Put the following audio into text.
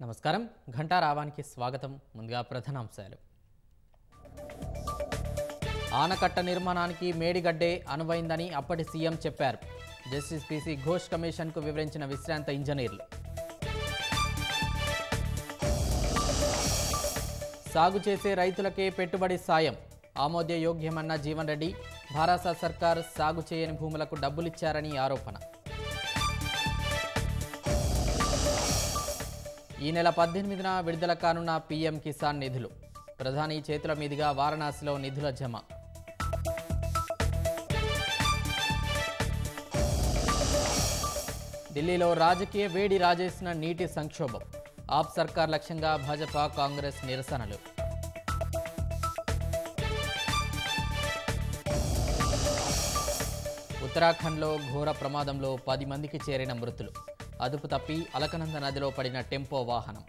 నమస్కారం ఘంటారావానికి స్వాగతం. ముందుగా ప్రధానాంశాలు. ఆనకట్ట నిర్మాణానికి మేడిగడ్డే అనువైందని అప్పటి సీఎం చెప్పారు. జస్టిస్ పీసీ ఘోష్ కమిషన్కు వివరించిన విశ్రాంత ఇంజనీర్లు. సాగు చేసే రైతులకే పెట్టుబడి సాయం ఆమోదయోగ్యమన్న జీవన్ రెడ్డి. భారత సర్కార్ సాగు చేయని భూములకు డబ్బులిచ్చారని ఆరోపణ. ఈ నెల 18న విడుదల కానున్న పీఎం కిసాన్ నిధులు. ప్రధాని చేతుల మీదుగా వారణాసిలో నిధుల జమ. ఢిల్లీలో రాజకీయ వేడి రాజేసిన నీటి సంక్షోభం. ఆప్ సర్కార్ లక్ష్యంగా భాజపా కాంగ్రెస్ నిరసనలు. ఉత్తరాఖండ్లో ఘోర ప్రమాదంలో 10 మందికి చేరిన మృతులు. అదుపు తప్పి అలకనంద నదిలో పడిన టెంపో వాహనం.